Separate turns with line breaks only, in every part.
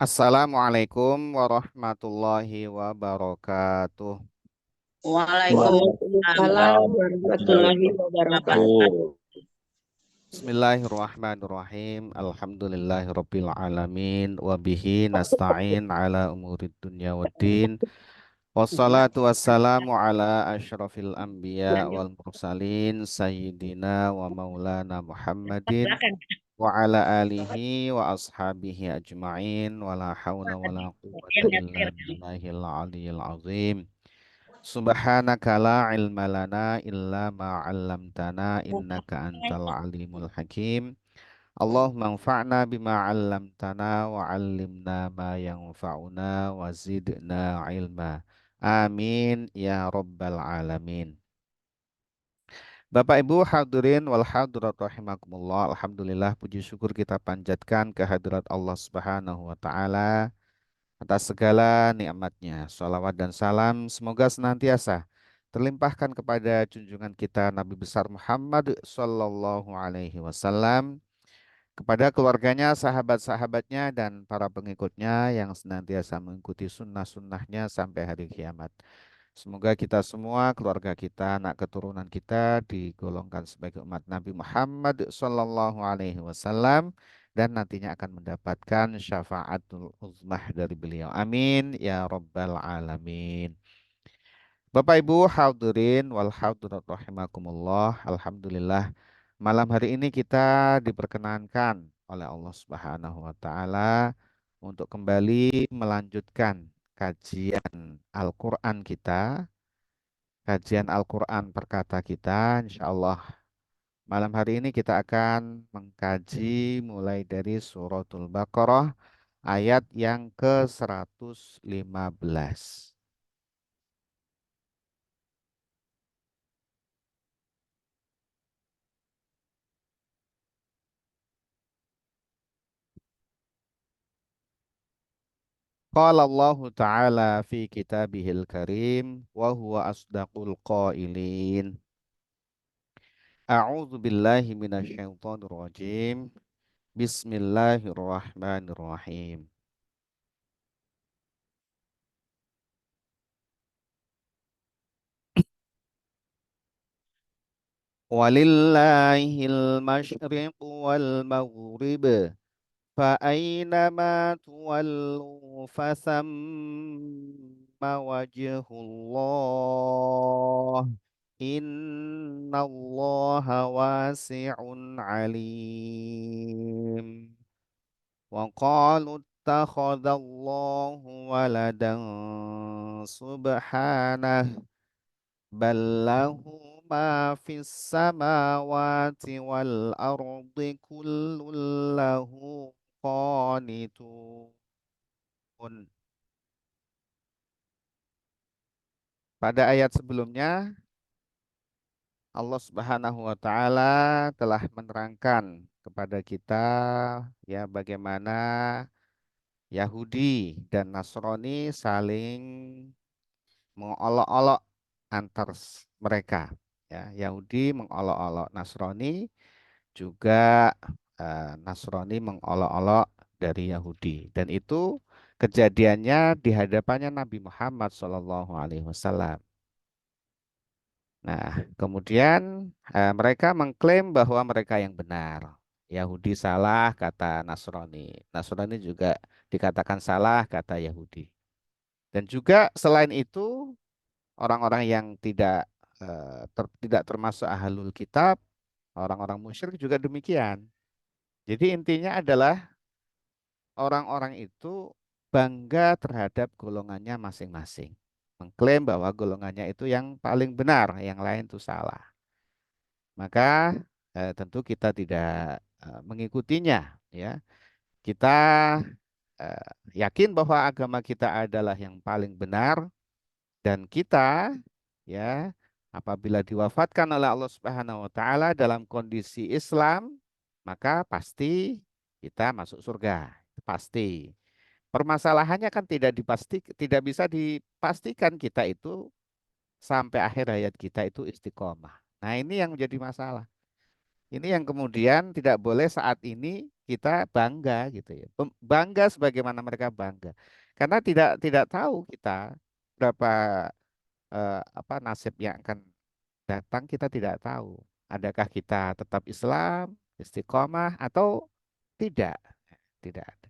Assalamualaikum warahmatullahi wabarakatuh.
Waalaikumsalam
Waalaikumsalam warahmatullahi
warahmatullahi
wabarakatuh.
wabarakatuh.
Bismillahirrahmanirrahim. Alhamdulillahirabbil alamin wa bihi nasta'in ala umurid dunya waddin. Wassalatu wassalamu ala asyrafil anbiya wal mursalin sayyidina wa maulana Muhammadin
Silakan.
wa ala alihi wa ashabihi ajma'in wa la hawla wa la quwwata illa
Nyetir.
billahil aliyyil azim. Subhanaka la ilma lana illa ma 'allamtana innaka antal alimul hakim. Allahumma anfa'na bima 'allamtana wa 'allimna ma yanfa'una wa zidna ilma. Amin ya rabbal alamin. Bapak Ibu hadirin wal hadirat rahimakumullah. Alhamdulillah puji syukur kita panjatkan kehadirat Allah Subhanahu wa taala atas segala nikmatnya. Salawat dan salam semoga senantiasa terlimpahkan kepada junjungan kita Nabi besar Muhammad Sallallahu Alaihi Wasallam, kepada keluarganya, sahabat-sahabatnya, dan para pengikutnya yang senantiasa mengikuti sunnah-sunnahnya sampai hari kiamat. Semoga kita semua, keluarga kita, anak keturunan kita digolongkan sebagai umat Nabi Muhammad Sallallahu Alaihi Wasallam dan nantinya akan mendapatkan syafaatul uzmah dari beliau. Amin ya Rabbal Alamin. Bapak Ibu hadirin wal hadirat rahimakumullah. Alhamdulillah malam hari ini kita diperkenankan oleh Allah Subhanahu wa taala untuk kembali melanjutkan kajian Al-Qur'an kita, kajian Al-Qur'an perkata kita. Insya Allah malam hari ini kita akan mengkaji mulai dari suratul Baqarah ayat yang ke-115. Qala Allah Ta'ala fi kitabihil karim wa huwa asdaqul qailin. A'udzu billahi minasyaitonir rajim. Bismillahirrahmanirrahim. Walillahil masyriq wal maghrib fa aynama tuwallu fasamma wajhullah. Innallaha wasi'un alim. Wa qalu ittakhadallahu waladan subhanahu bal lahu ma fis samawati wal ardi kullun lahu qanitun. Pada ayat sebelumnya Allah Subhanahu wa taala telah menerangkan kepada kita ya bagaimana Yahudi dan Nasrani saling mengolok-olok mereka. Ya, Yahudi mengolok-olok Nasrani, juga Nasrani mengolok-olok dari Yahudi. Dan itu kejadiannya di hadapannya Nabi Muhammad SAW. Nah, kemudian mereka mengklaim bahwa mereka yang benar. Yahudi salah, kata Nasrani. Nasrani juga dikatakan salah, kata Yahudi. Dan juga selain itu, orang-orang yang tidak termasuk ahlul kitab, orang-orang musyrik juga demikian. Jadi intinya adalah orang-orang itu bangga terhadap golongannya masing-masing. Mengklaim bahwa golongannya itu yang paling benar, yang lain itu salah. Maka tentu kita tidak mengikutinya, ya. Kita yakin bahwa agama kita adalah yang paling benar, dan kita ya apabila diwafatkan oleh Allah Subhanahu wa taala dalam kondisi Islam, maka pasti kita masuk surga. Pasti. Permasalahannya kan tidak bisa dipastikan kita itu sampai akhir hayat kita itu istiqomah. Nah, ini yang menjadi masalah. Ini yang kemudian tidak boleh saat ini kita bangga gitu ya. Bangga sebagaimana mereka bangga. Karena tidak tahu kita berapa nasib yang akan datang, kita tidak tahu. Adakah kita tetap Islam, istiqomah atau tidak? Tidak ada.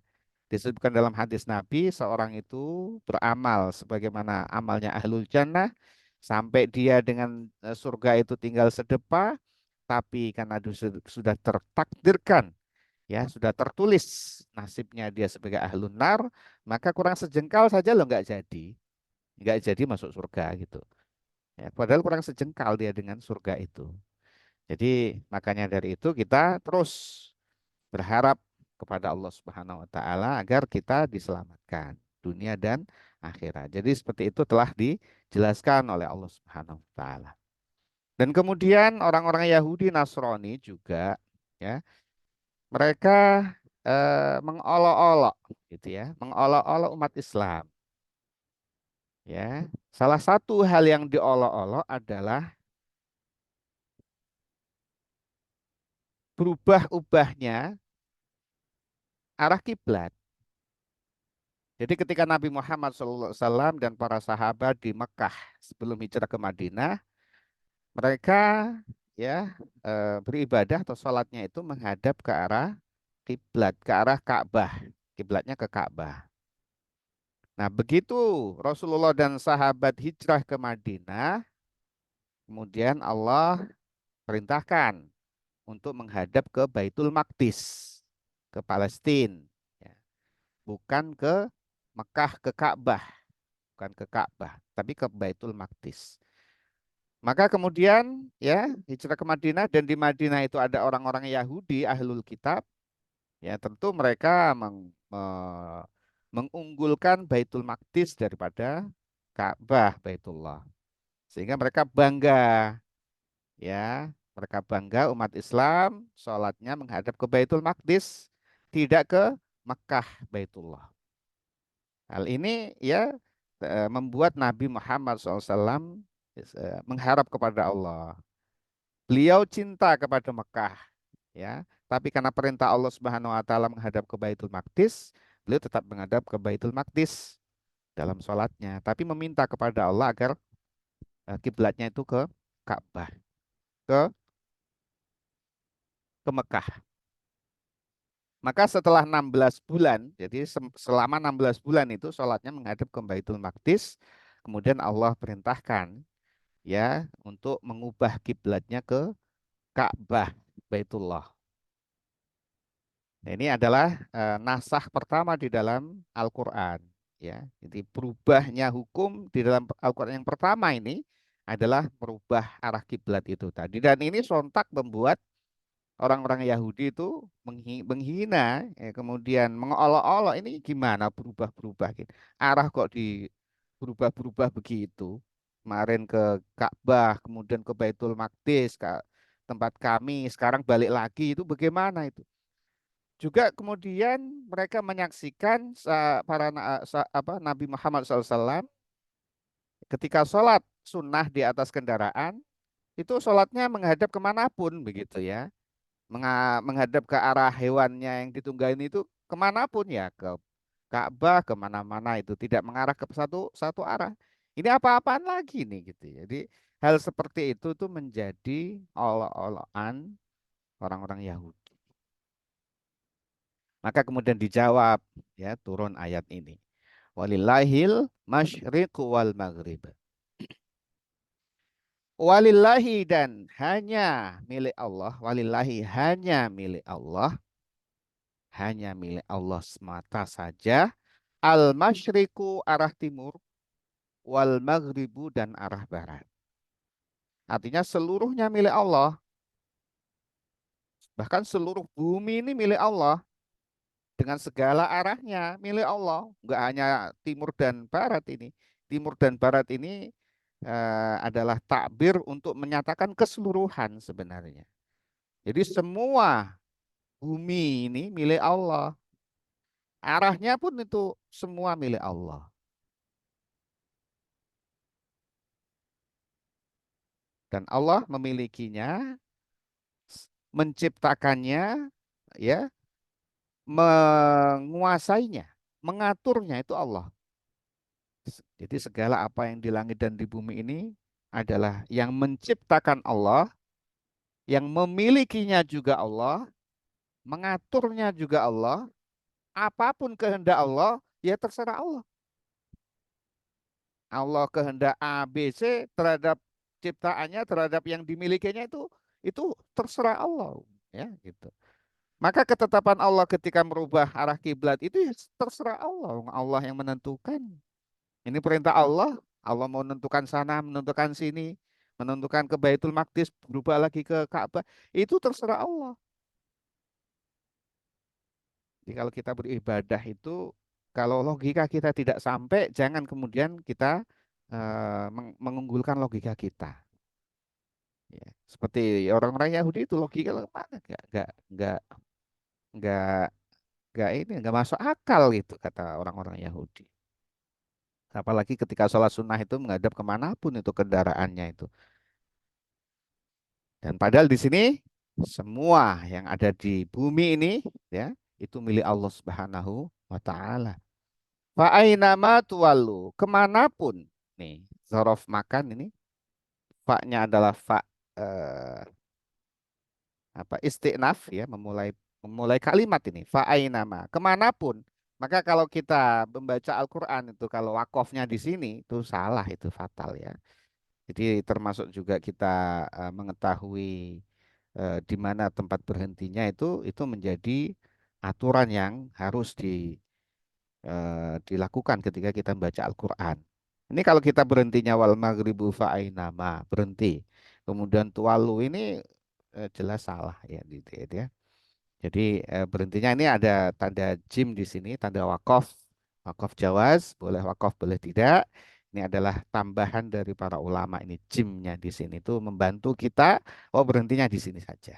Disebutkan dalam hadis Nabi, seorang itu beramal sebagaimana amalnya ahlul jannah, sampai dia dengan surga itu tinggal sedepa, tapi karena sudah tertakdirkan, ya sudah tertulis nasibnya dia sebagai ahlun nar, maka kurang sejengkal saja lo nggak jadi masuk surga gitu. Ya, padahal kurang sejengkal dia dengan surga itu. Jadi makanya dari itu kita terus berharap kepada Allah Subhanahu wa taala agar kita diselamatkan dunia dan akhirat. Jadi seperti itu telah dijelaskan oleh Allah Subhanahu wa taala. Dan kemudian orang-orang Yahudi Nasrani juga ya, mereka mengolok-olok gitu ya, mengolok-olok umat Islam ya. Salah satu hal yang diolok-olok adalah berubah-ubahnya arah kiblat. Jadi ketika Nabi Muhammad SAW dan para sahabat di Mekah sebelum hijrah ke Madinah, mereka ya beribadah atau sholatnya itu menghadap ke arah kiblat, ke arah Ka'bah, kiblatnya ke Ka'bah. Nah, begitu Rasulullah dan sahabat hijrah ke Madinah, kemudian Allah perintahkan untuk menghadap ke Baitul Maqdis, ke Palestina, ya. Bukan ke Mekah, ke Ka'bah, bukan ke Ka'bah, tapi ke Baitul Maqdis. Maka kemudian ya hijrah ke Madinah, dan di Madinah itu ada orang-orang Yahudi ahlul kitab, ya tentu mereka mengunggulkan Baitul Maqdis daripada Ka'bah Baitullah. Sehingga mereka bangga, ya mereka bangga umat Islam sholatnya menghadap ke Baitul Maqdis, tidak ke Mekah Baitullah. Hal ini ya membuat Nabi Muhammad SAW mengharap kepada Allah. Beliau cinta kepada Mekah, ya. Tapi karena perintah Allah Subhanahu wa taala menghadap ke Baitul Maqdis, beliau tetap menghadap ke Baitul Maqdis dalam sholatnya, tapi meminta kepada Allah agar kiblatnya itu ke Ka'bah, ke Mekah. Maka setelah 16 bulan, jadi selama 16 bulan itu sholatnya menghadap ke Baitul Maqdis, kemudian Allah perintahkan ya untuk mengubah kiblatnya ke Ka'bah Baitullah. Nah, ini adalah nasakh pertama di dalam Al-Qur'an, ya. Jadi berubahnya hukum di dalam Al-Qur'an yang pertama ini adalah merubah arah kiblat itu tadi, dan ini sontak membuat orang-orang Yahudi itu menghina, ya, kemudian mengolok-olok, ini gimana berubah-berubah gitu. Arah kok di berubah-berubah begitu. Kemarin ke Ka'bah, kemudian ke Baitul Maqdis, ke tempat kami, sekarang balik lagi, itu bagaimana itu? Juga kemudian mereka menyaksikan para Nabi Muhammad SAW ketika sholat sunnah di atas kendaraan, itu sholatnya menghadap kemanapun begitu ya, menghadap ke arah hewannya yang ditunggangi itu kemanapun ya, ke Ka'bah, kemana-mana, itu tidak mengarah ke satu satu arah. Ini apa-apaan lagi nih gitu ya. Jadi hal seperti itu tuh menjadi olok-olokan orang-orang Yahudi. Maka kemudian dijawab, ya turun ayat ini. Walillahil masyriqu wal maghrib. Walillahi, dan hanya milik Allah, walillahi hanya milik Allah, hanya milik Allah semata saja. Al masyriqu arah timur, wal maghribu dan arah barat. Artinya seluruhnya milik Allah. Bahkan seluruh bumi ini milik Allah. Dengan segala arahnya milik Allah. Enggak hanya timur dan barat ini. Timur dan barat ini adalah takbir untuk menyatakan keseluruhan sebenarnya. Jadi semua bumi ini milik Allah. Arahnya pun itu semua milik Allah. Dan Allah memilikinya, menciptakannya, ya, menguasainya, mengaturnya itu Allah. Jadi segala apa yang di langit dan di bumi ini adalah yang menciptakan Allah, yang memilikinya juga Allah, mengaturnya juga Allah, apapun kehendak Allah, ya terserah Allah. Allah kehendak A, B, C terhadap ciptaannya, terhadap yang dimilikinya itu terserah Allah, ya gitu. Maka ketetapan Allah ketika merubah arah kiblat itu ya terserah Allah, Allah yang menentukan. Ini perintah Allah, Allah mau menentukan sana, menentukan sini, menentukan ke Baitul Maqdis, berubah lagi ke Ka'bah, itu terserah Allah. Jadi kalau kita beribadah itu, kalau logika kita tidak sampai, jangan kemudian kita mengunggulkan logika kita. Ya. Seperti orang-orang Yahudi itu logika mana? Nggak, nggak ini, nggak masuk akal itu kata orang-orang Yahudi. Apalagi ketika sholat sunnah itu menghadap kemanapun itu kendaraannya itu. Dan padahal di sini semua yang ada di bumi ini ya itu milik Allah Subhanahu wa taala. Fa ainama tuwallu, kemanapun nih zorof makan ini fa-nya adalah fa apa istiqnaf ya memulai memulai kalimat ini fa ainama kemanapun. Maka kalau kita membaca Al-Qur'an itu kalau wakofnya di sini itu salah, itu fatal ya. Jadi termasuk juga kita mengetahui di mana tempat berhentinya itu menjadi aturan yang harus dilakukan ketika kita membaca Al-Qur'an. Ini kalau kita berhentinya wal maghribu fa'ainama, berhenti. Kemudian tuwalu ini jelas salah ya gitu ya. Jadi berhentinya ini ada tanda jim di sini, tanda wakaf, wakaf jawaz, boleh wakaf boleh tidak. Ini adalah tambahan dari para ulama ini jimnya di sini itu membantu kita. Oh berhentinya di sini saja.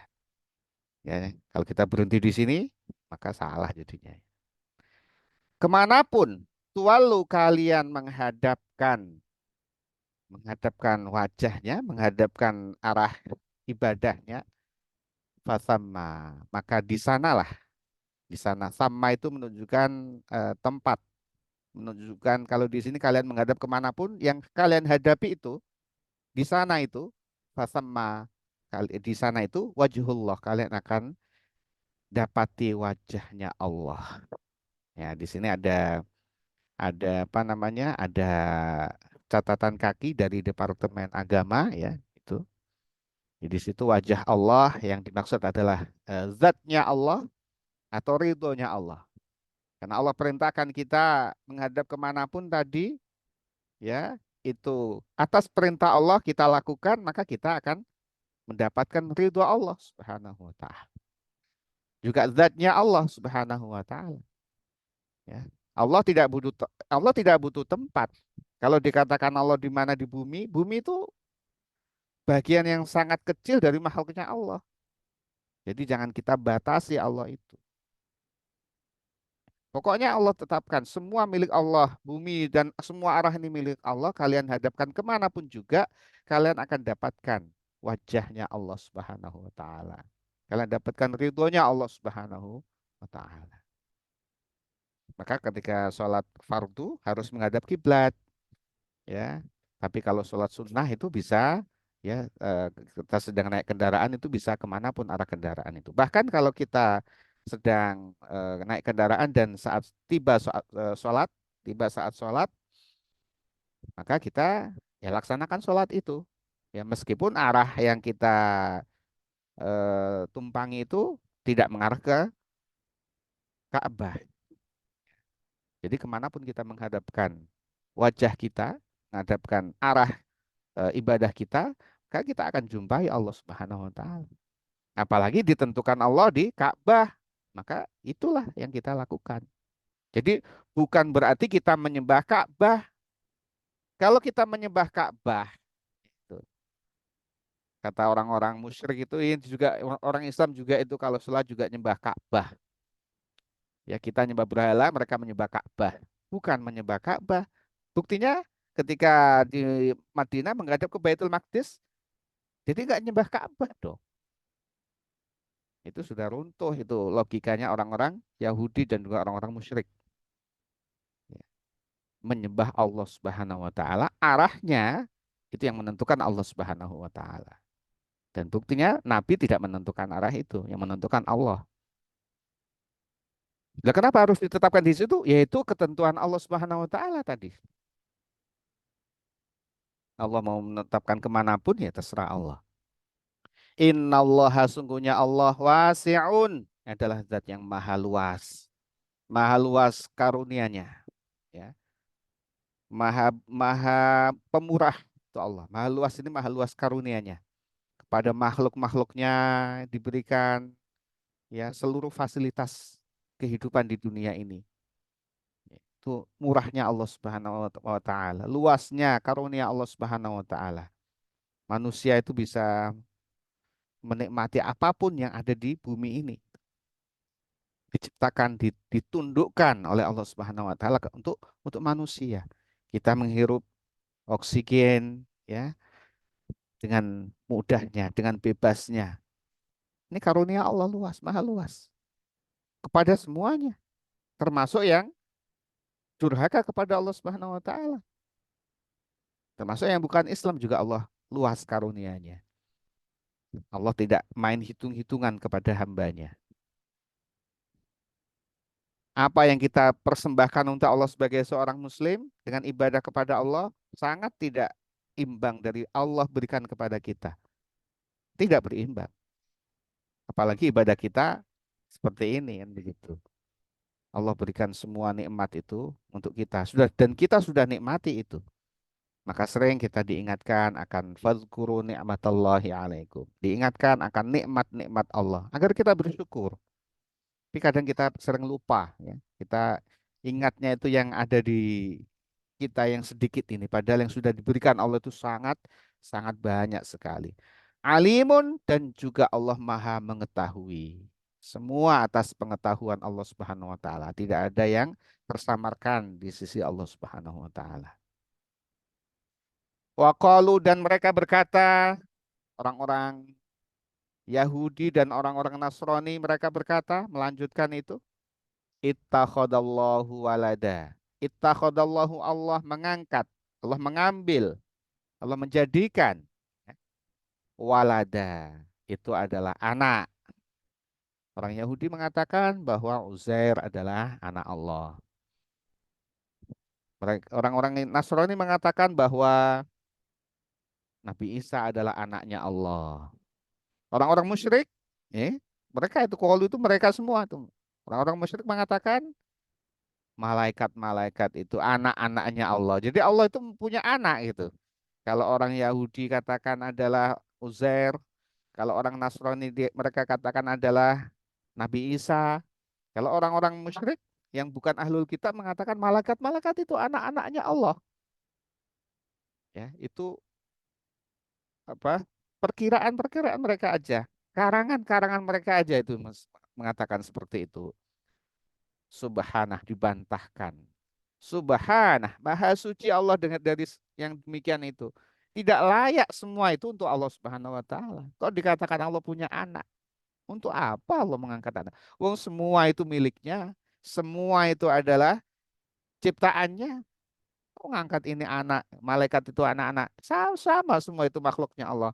Ya, kalau kita berhenti di sini maka salah jadinya. Kemanapun tualu kalian menghadapkan wajahnya, menghadapkan arah ibadahnya, fasamma, maka di sanalah. Di sana sama itu menunjukkan tempat, menunjukkan kalau di sini kalian menghadap kemanapun yang kalian hadapi itu di sana itu fasamma, di sana itu wajhullah, kalian akan dapati wajahnya Allah. Ya, di sini ada apa namanya? Ada catatan kaki dari Departemen Agama ya, itu. Jadi di situ wajah Allah yang dimaksud adalah zatnya Allah atau ridhonya Allah. Karena Allah perintahkan kita menghadap kemanapun tadi, ya, itu atas perintah Allah kita lakukan, maka kita akan mendapatkan ridho Allah Subhanahu wa Ta'ala. Juga zatnya Allah Subhanahu wa Ta'ala. Ya. Allah tidak butuh tempat. Kalau dikatakan Allah di mana di bumi, bumi itu bagian yang sangat kecil dari makhluknya Allah. Jadi jangan kita batasi Allah itu. Pokoknya Allah tetapkan semua milik Allah, bumi dan semua arah ini milik Allah. Kalian hadapkan kemanapun juga, kalian akan dapatkan wajahnya Allah Subhanahu wa Ta'ala. Kalian dapatkan ridhonya Allah Subhanahu wa Ta'ala. Maka ketika sholat fardu harus menghadap kiblat, ya. Tapi kalau sholat sunnah itu bisa, ya kita sedang naik kendaraan itu bisa kemanapun arah kendaraan itu. Bahkan kalau kita sedang naik kendaraan dan saat sholat, tiba saat sholat, maka kita ya laksanakan sholat itu. Ya meskipun arah yang kita tumpangi itu tidak mengarah ke Ka'bah. Jadi kemanapun kita menghadapkan wajah kita, menghadapkan arah ibadah kita, maka kita akan jumpai Allah Subhanahu wa taala. Apalagi ditentukan Allah di Ka'bah, maka itulah yang kita lakukan. Jadi bukan berarti kita menyembah Ka'bah. Kalau kita menyembah Ka'bah, itu kata orang-orang musyrik itu ini juga orang Islam juga itu kalau sholat juga nyembah Ka'bah. Ya kita nyembah berhala, mereka menyembah Ka'bah. Bukan menyembah Ka'bah. Buktinya ketika di Madinah menghadap ke Baitul Maqdis, jadi nggak nyembah Ka'bah dong. Itu sudah runtuh itu logikanya orang-orang Yahudi dan juga orang-orang musyrik. Ya. Menyembah Allah Subhanahu wa taala, arahnya itu yang menentukan Allah Subhanahu wa taala. Dan buktinya Nabi tidak menentukan arah itu, yang menentukan Allah. Lah kenapa harus ditetapkan di situ? Yaitu ketentuan Allah Subhanahu wa taala tadi. Allah mau menetapkan kemanapun ya terserah Allah. Innallaha sungguhnya Allah wasi'un adalah zat yang maha luas. Maha luas karunianya. Ya. Maha maha pemurah itu Allah. Maha luas ini maha luas karunianya. Kepada makhluk-makhluknya diberikan ya seluruh fasilitas kehidupan di dunia ini. Itu murahnya Allah Subhanahu wa taala, luasnya karunia Allah Subhanahu wa taala. Manusia itu bisa menikmati apapun yang ada di bumi ini. Diciptakan, ditundukkan oleh Allah Subhanahu wa taala untuk manusia. Kita menghirup oksigen ya dengan mudahnya, dengan bebasnya. Ini karunia Allah luas, maha luas kepada semuanya, termasuk yang durhaka kepada Allah Subhanahu wa taala. Termasuk yang bukan Islam juga Allah luas karunianya. Allah tidak main hitung-hitungan kepada hambanya. Apa yang kita persembahkan untuk Allah sebagai seorang muslim dengan ibadah kepada Allah sangat tidak imbang dari Allah berikan kepada kita. Tidak berimbang. Apalagi ibadah kita seperti ini kan begitu. Allah berikan semua nikmat itu untuk kita. Dan kita sudah nikmati itu. Maka sering kita diingatkan akan fadzkuru ni'matallahi alaikum. Diingatkan akan nikmat-nikmat Allah agar kita bersyukur. Tapi kadang kita sering lupa ya. Kita ingatnya itu yang ada di kita yang sedikit ini padahal yang sudah diberikan Allah itu sangat sangat banyak sekali. Alimun dan juga Allah Maha mengetahui. Semua atas pengetahuan Allah Subhanahu wa taala. Tidak ada yang tersamarkan di sisi Allah Subhanahu wa taala. Waqalu dan mereka berkata, orang-orang Yahudi dan orang-orang Nasrani mereka berkata, melanjutkan itu, ittakhadallahu walada. Ittakhadallahu Allah mengangkat, Allah mengambil, Allah menjadikan walada. Itu adalah anak. Orang Yahudi mengatakan bahwa Uzair adalah anak Allah. Orang-orang Nasrani mengatakan bahwa Nabi Isa adalah anaknya Allah. Orang-orang musyrik, mereka itu qalu itu mereka semua tuh. Orang-orang musyrik mengatakan malaikat-malaikat itu anak-anaknya Allah. Jadi Allah itu punya anak gitu. Kalau orang Yahudi katakan adalah Uzair, kalau orang Nasrani mereka katakan adalah Nabi Isa. Kalau orang-orang musyrik yang bukan ahlul kitab mengatakan malaikat-malaikat itu anak-anaknya Allah. Ya, itu apa? Perkiraan-perkiraan mereka aja. Karangan-karangan mereka aja itu mengatakan seperti itu. Subhanah dibantahkan. Subhanah, maha suci Allah dengan dari yang demikian itu. Tidak layak semua itu untuk Allah Subhanahu wa taala. Kok dikatakan Allah punya anak? Untuk apa Allah mengangkat anak? Wong semua itu miliknya, semua itu adalah ciptaannya. Kok ngangkat ini anak, malaikat itu anak-anak. Sama-sama semua itu makhluknya Allah.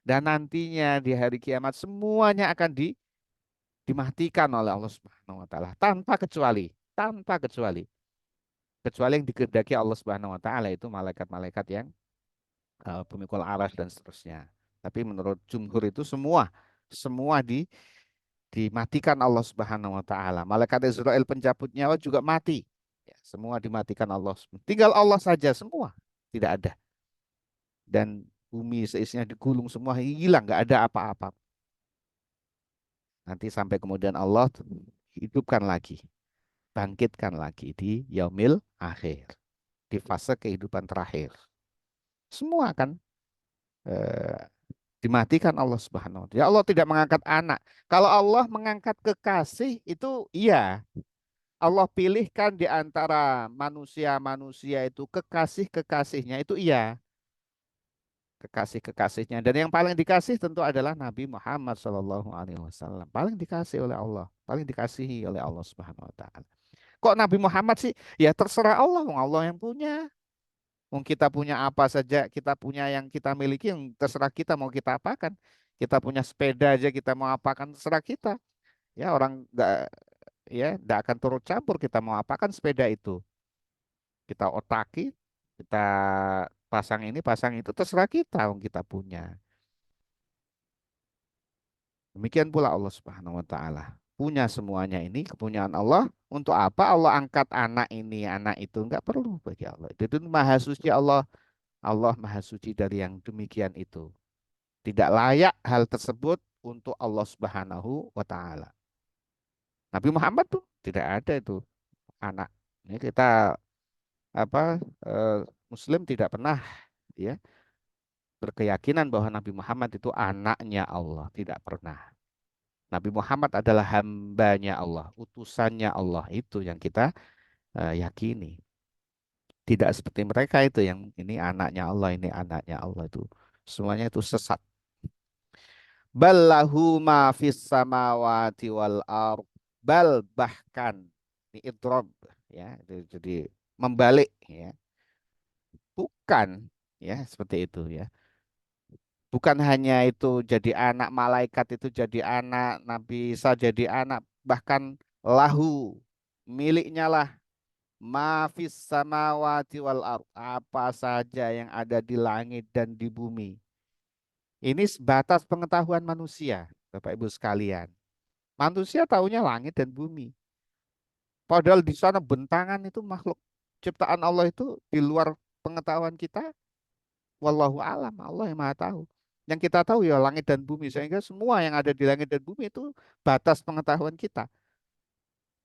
Dan nantinya di hari kiamat semuanya akan dimatikan oleh Allah Subhanahu wa taala tanpa kecuali, tanpa kecuali. Kecuali yang dikehendaki Allah Subhanahu wa taala itu malaikat-malaikat yang pemikul aras dan seterusnya. Tapi menurut jumhur itu semua dimatikan Allah Subhanahu wa taala. Malaikat Israel pencabut nyawa juga mati. Ya, semua dimatikan Allah. Tinggal Allah saja semua tidak ada. Dan bumi seisinya digulung semua hilang, nggak ada apa-apa. Nanti sampai kemudian Allah hidupkan lagi, bangkitkan lagi di yaumil akhir, di fase kehidupan terakhir. Semua akan eh, dimatikan Allah Subhanahu wa taala. Ya Allah tidak mengangkat anak. Kalau Allah mengangkat kekasih itu iya. Allah pilihkan di antara manusia-manusia itu kekasih-kekasihnya itu iya. kekasih-kekasihnya. Dan yang paling dikasih tentu adalah Nabi Muhammad SAW. Paling dikasih oleh Allah, paling dikasihi oleh Allah Subhanahu Wa Taala. Kok Nabi Muhammad sih? Ya terserah Allah, wong Allah yang punya. Wong kita punya apa saja, kita punya yang kita miliki, yang terserah kita mau kita apakan. Kita punya sepeda aja kita mau apakan terserah kita. Ya orang nggak nggak akan turut campur kita mau apakan sepeda itu. Kita otaki, kita pasang ini, pasang itu terserah kita, wong kita punya. Demikian pula Allah Subhanahu wa taala. Punya semuanya ini kepunyaan Allah. Untuk apa Allah angkat anak ini, anak itu enggak perlu bagi Allah. Itu maha suci Allah. Allah maha suci dari yang demikian itu. Tidak layak hal tersebut untuk Allah Subhanahu wa taala. Nabi Muhammad tuh tidak ada itu anak. Ini kita apa eh, Muslim tidak pernah ya berkeyakinan bahwa Nabi Muhammad itu anaknya Allah, tidak pernah. Nabi Muhammad adalah hambanya Allah, utusannya Allah. Itu yang kita yakini. Tidak seperti mereka itu yang ini anaknya Allah, ini anaknya Allah itu. Semuanya itu sesat. Ballahu ma fis samawati wal ard. Bal bahkan ini idrob ya, jadi membalik ya. Bukan ya seperti itu ya. Bukan hanya itu jadi anak malaikat itu jadi anak, Nabi Isa jadi anak, bahkan lahu miliknya lah mafis samawati wal ard, apa saja yang ada di langit dan di bumi. Ini sebatas pengetahuan manusia, Bapak Ibu sekalian. Manusia taunya langit dan bumi. Padahal di sana bentangan itu makhluk ciptaan Allah itu di luar pengetahuan kita. Wallahu alam, Allah yang maha tahu. Yang kita tahu ya langit dan bumi, sehingga semua yang ada di langit dan bumi itu batas pengetahuan kita.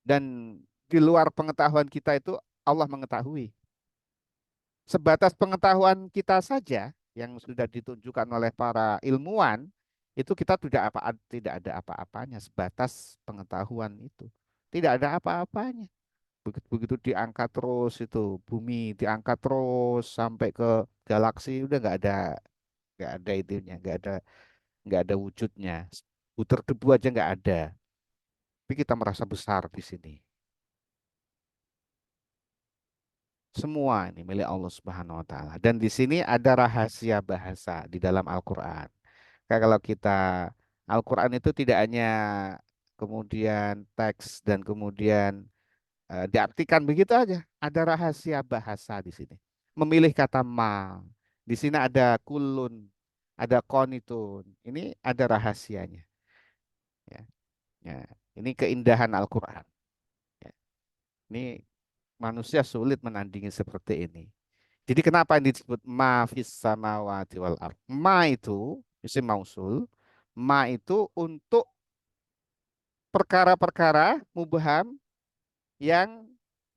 Dan di luar pengetahuan kita itu Allah mengetahui. Sebatas pengetahuan kita saja yang sudah ditunjukkan oleh para ilmuwan, itu kita tidak ada apa-apanya sebatas pengetahuan itu. Tidak ada apa-apanya. Begitu diangkat terus itu bumi diangkat terus sampai ke galaksi udah nggak ada itunya, nggak ada wujudnya. Butir debu aja nggak ada. Tapi kita merasa besar di sini. Semua ini milik Allah Subhanahu wa taala. Dan di sini ada rahasia bahasa di dalam Al-Qur'an. Kayak kalau kita Al-Qur'an itu tidak hanya kemudian teks dan kemudian diartikan begitu aja. Ada rahasia bahasa di sini. Memilih kata ma. Di sini ada kulun, ada konitun. Ini ada rahasianya. Ya, ya. Ini keindahan Al-Quran. Ya. Ini manusia sulit menandingi seperti ini. Jadi kenapa ini disebut ma fis samawati wal ard? Ma itu isim mausul. Ma itu untuk perkara-perkara mubham yang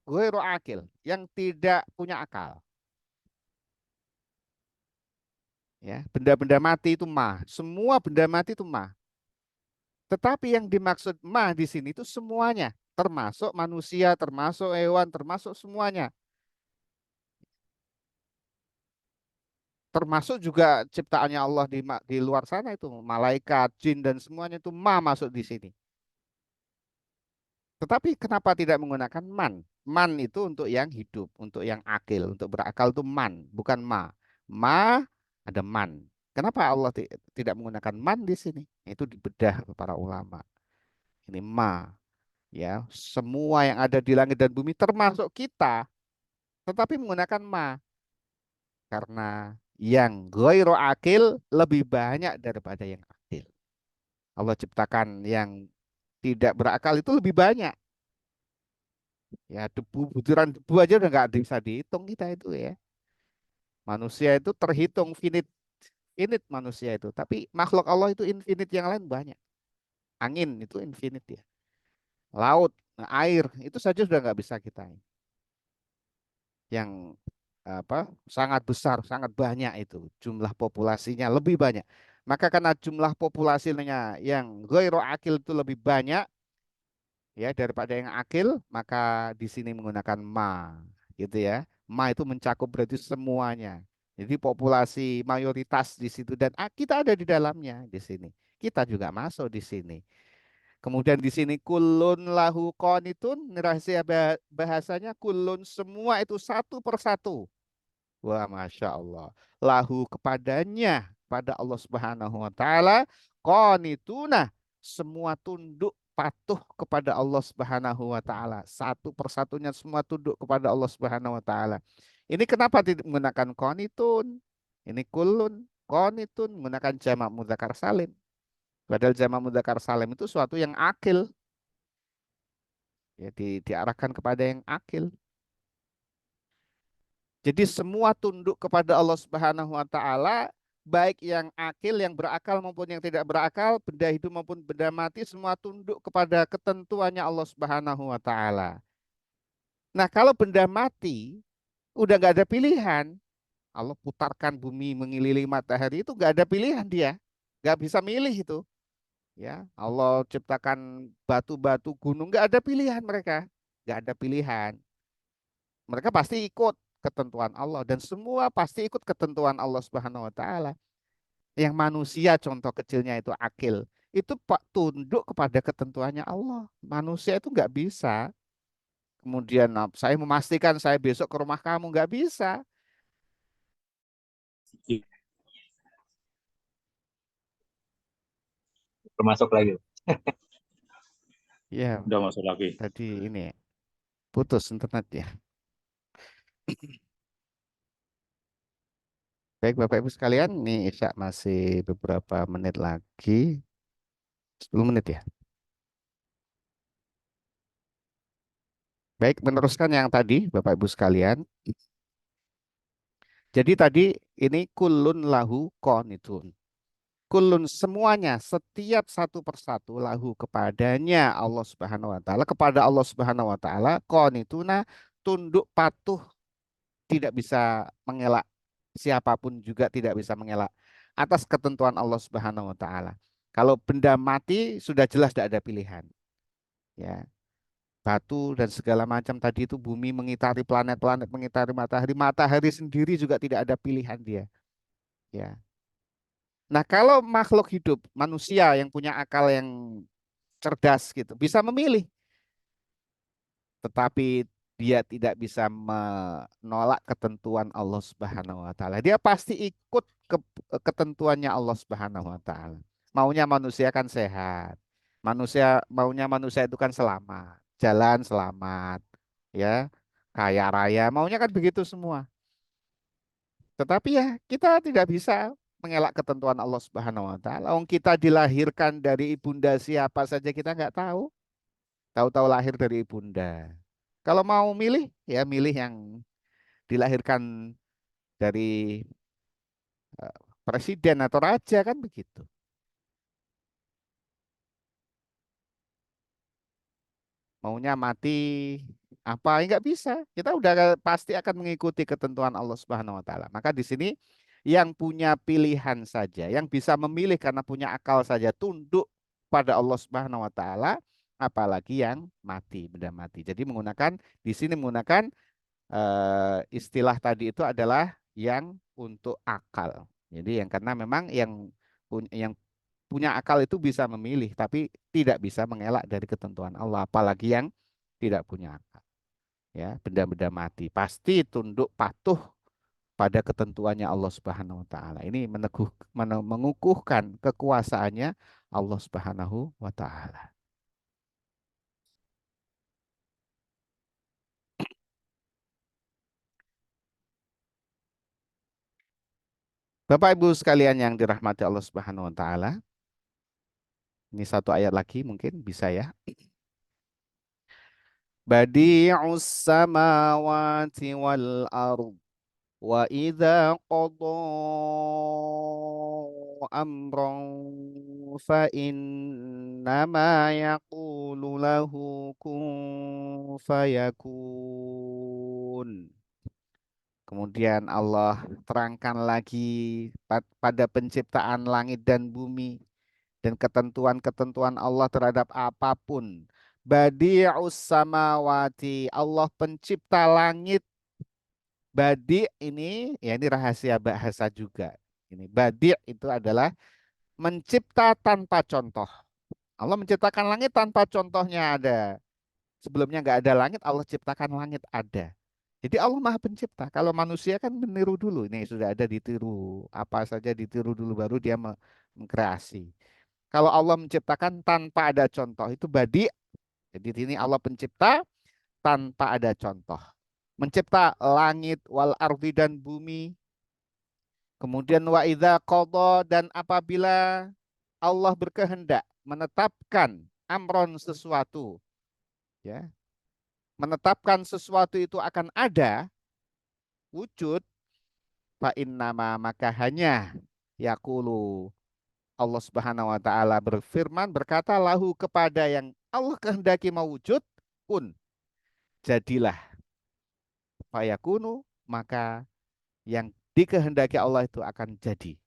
ghairu akil, yang tidak punya akal. Ya, benda-benda mati itu ma. Semua benda mati itu ma. Tetapi yang dimaksud ma di sini itu semuanya, termasuk manusia, termasuk hewan, termasuk semuanya. Termasuk juga ciptaannya Allah di luar sana itu, malaikat, jin dan semuanya itu ma masuk di sini. Tetapi kenapa tidak menggunakan man? Man itu untuk yang hidup, untuk yang akil, untuk berakal itu man, bukan ma. Ma ada man. Kenapa Allah tidak menggunakan man di sini? Itu dibedah para ulama. Ini ma, ya, semua yang ada di langit dan bumi termasuk kita, tetapi menggunakan ma karena yang ghairu akil lebih banyak daripada yang akil. Allah ciptakan yang tidak berakal itu lebih banyak. Ya debu, butiran debu aja udah nggak bisa dihitung kita itu ya. Manusia itu terhitung finite, finite manusia itu. Tapi makhluk Allah itu infinite yang lain banyak. Angin itu infinite ya. Laut, air itu saja sudah nggak bisa kita. Yang sangat besar, sangat banyak itu jumlah populasinya lebih banyak. Maka karena jumlah populasinya yang ghairu akil itu lebih banyak ya daripada yang akil, maka di sini menggunakan ma gitu ya. Ma itu mencakup berarti semuanya. Jadi populasi mayoritas di situ dan kita ada di dalamnya di sini. Kita juga masuk di sini. Kemudian di sini kulun lahu qanitun, rahasia bahasanya kulun semua itu satu persatu. Wah, Masya Allah. Lahu kepadanya, pada Allah Subhanahu wa Ta'ala, qanituna, semua tunduk patuh kepada Allah Subhanahu wa Ta'ala. Satu persatunya semua tunduk kepada Allah Subhanahu wa Ta'ala. Ini kenapa tidak menggunakan qanitun? Ini kulun, qanitun menggunakan jamak mudzakkar salim. Padahal jamak mudzakkar salim itu suatu yang akil, ya diarahkan kepada yang akil. Jadi semua tunduk kepada Allah Subhanahu wa taala, baik yang akil, yang berakal maupun yang tidak berakal, benda hidup maupun benda mati semua tunduk kepada ketentuannya Allah Subhanahu wa taala. Nah, kalau benda mati udah nggak ada pilihan. Allah putarkan bumi mengelilingi matahari itu nggak ada pilihan dia. Nggak bisa milih itu. Ya, Allah ciptakan batu-batu gunung nggak ada pilihan mereka. Nggak ada pilihan. Mereka pasti ikut ketentuan Allah dan semua pasti ikut ketentuan Allah Subhanahu wa taala. Yang manusia contoh kecilnya itu akil, itu pak tunduk kepada ketentuannya Allah. Manusia itu nggak bisa. Kemudian saya memastikan saya besok ke rumah kamu nggak bisa.
Termasuk lagi.
Ya,
Udah masuk lagi.
tadi ini putus internet ya. Baik Bapak Ibu sekalian, nih Isya masih beberapa menit lagi. 10 menit ya. Baik, meneruskan yang tadi Bapak Ibu sekalian. Jadi tadi ini kulun lahu qanitun. Kulun semuanya, setiap satu persatu lahu kepadanya Allah Subhanahu wa taala, kepada Allah Subhanahu wa taala qanituna, tunduk patuh, tidak bisa mengelak. Siapapun juga tidak bisa mengelak atas ketentuan Allah Subhanahu wa taala. Kalau benda mati sudah jelas tidak ada pilihan. Ya, batu dan segala macam tadi itu bumi mengitari planet-planet, mengitari matahari, matahari sendiri juga tidak ada pilihan dia. Ya. Nah, kalau makhluk hidup, manusia yang punya akal yang cerdas gitu, bisa memilih, tetapi dia tidak bisa menolak ketentuan Allah Subhanahu wa taala. Dia pasti ikut ketentuannya Allah Subhanahu wa taala. Maunya manusia kan sehat. Maunya manusia itu kan selamat, jalan selamat, ya, kaya raya, maunya kan begitu semua. Tetapi ya kita tidak bisa mengelak ketentuan Allah Subhanahu wa taala. Wong kita dilahirkan dari ibunda siapa saja kita nggak tahu. Tahu-tahu lahir dari ibunda. Kalau mau milih, ya milih yang dilahirkan dari presiden atau raja kan begitu. Maunya mati apa nggak bisa. Kita udah pasti akan mengikuti ketentuan Allah Subhanahu wa taala. Maka di sini yang punya pilihan saja, yang bisa memilih karena punya akal saja tunduk pada Allah Subhanahu wa taala, apalagi yang mati, benda mati. Jadi menggunakan di sini menggunakan istilah tadi itu adalah yang untuk akal. Jadi yang karena memang yang punya akal itu bisa memilih, tapi tidak bisa mengelak dari ketentuan Allah, apalagi yang tidak punya akal. Ya, benda-benda mati pasti tunduk patuh pada ketentuannya Allah Subhanahu wa taala. Ini mengukuhkan kekuasaannya Allah Subhanahu wa taala. Bapak Ibu sekalian yang dirahmati Allah Subhanahu wa taala, ini satu ayat lagi mungkin bisa ya. Badi'us samawati wal ard wa idza qada amran fa innama yaqulu lahu kun fayakun. Kemudian Allah terangkan lagi pada penciptaan langit dan bumi dan ketentuan-ketentuan Allah terhadap apapun. Badi'us samawati, Allah pencipta langit Badi ini, ya ini rahasia bahasa juga. Ini badi itu adalah mencipta tanpa contoh. Allah menciptakan langit tanpa contohnya ada. Sebelumnya nggak ada langit, Allah ciptakan langit ada. Jadi Allah Maha Pencipta. Kalau manusia kan meniru dulu. Ini sudah ada ditiru. Apa saja ditiru dulu baru dia mengkreasi. Kalau Allah menciptakan tanpa ada contoh itu badi. Jadi ini Allah pencipta tanpa ada contoh. Mencipta langit wal ardi dan bumi. Kemudian wa idza qadha dan apabila Allah berkehendak menetapkan amron sesuatu, ya, menetapkan sesuatu itu akan ada wujud, fa innama maka hanya yaqulu Allah Subhanahu wa taala berfirman berkata lahu kepada yang Allah kehendaki mau wujud kun jadilah fayakunu maka yang dikehendaki Allah itu akan jadi.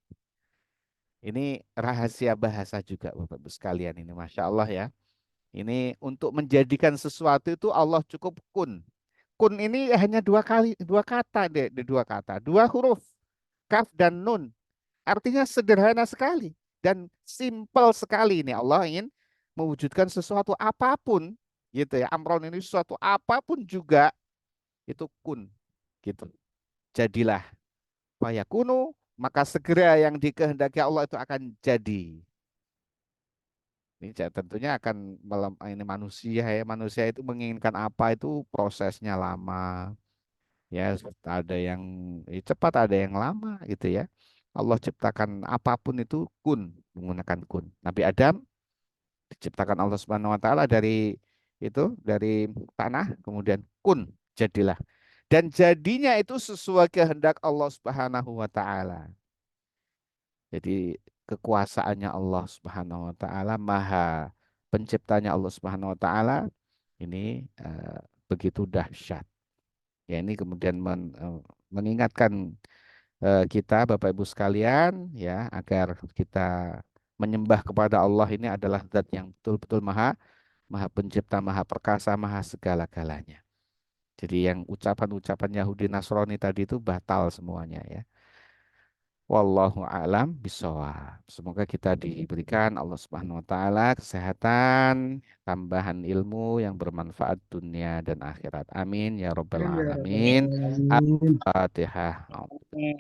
Ini rahasia bahasa juga Bapak Ibu sekalian ini Masya Allah ya. Ini untuk menjadikan sesuatu itu Allah cukup kun. Kun ini hanya dua kali, dua kata dua kata, dua huruf, kaf dan nun. Artinya sederhana sekali dan simpel sekali ini Allah ingin mewujudkan sesuatu apapun gitu ya. Amron ini sesuatu apapun juga itu kun gitu. Jadilah fayakunu maka segera yang dikehendaki Allah itu akan jadi. Ini tentunya akan ini manusia ya. Manusia itu menginginkan apa itu prosesnya lama. Ya, ada yang cepat, ada yang lama gitu ya. Allah ciptakan apapun itu kun, menggunakan kun. Nabi Adam diciptakan Allah Subhanahu wa taala dari tanah, kemudian kun, jadilah. Dan jadinya itu sesuai kehendak Allah Subhanahu wa taala. Jadi kekuasaannya Allah Subhanahu wa taala, maha penciptanya Allah Subhanahu wa taala ini begitu dahsyat. Ya ini kemudian mengingatkan kita Bapak Ibu sekalian ya agar kita menyembah kepada Allah ini adalah zat yang betul-betul maha pencipta, maha perkasa, maha segala-galanya. Jadi yang ucapan-ucapan Yahudi Nasrani tadi itu batal semuanya ya. Wallahu a'lam bishawab. Semoga kita diberikan Allah Subhanahu wa taala kesehatan, tambahan ilmu yang bermanfaat dunia dan akhirat. Amin ya rabbal
Ya Rabbal
alamin.
Alamin.
Al-Fatihah.
Amin.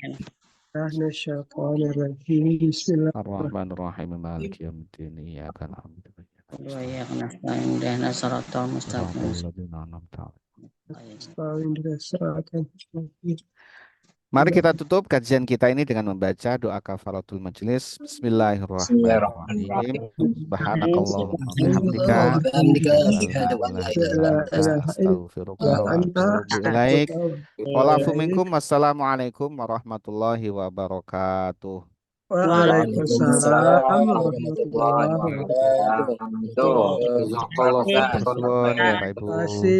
Nahnu syaitanir rajim. Bismillahirrahmanirrahim.
Ar-Rahmanir-Rahim. Maliki yaumiddin. Iyyaka na'budu wa iyyaka
Wa
nasta'in.
iyyaka nasta'in ihdina siratal mustaqim.
Shiratal ladzina an'amta 'alaihim.
Astaghfirullah dengan serakan.
Mari kita tutup kajian kita ini dengan membaca doa kafaratul majelis. Bismillahirrahmanirrahim. Subhanakallahumma bihamdika. Asyhadu an la ilaha illa anta astaghfiruka wa atubu ilaik. Walafu minkum. Wassalamualaikum warahmatullahi wabarakatuh.
Waalaikumsalam
Warahmatullahi
warahmatullahi wabarakatuh.
wabarakatuh.
Tersuwun Bapak Ibu.
Terima kasih.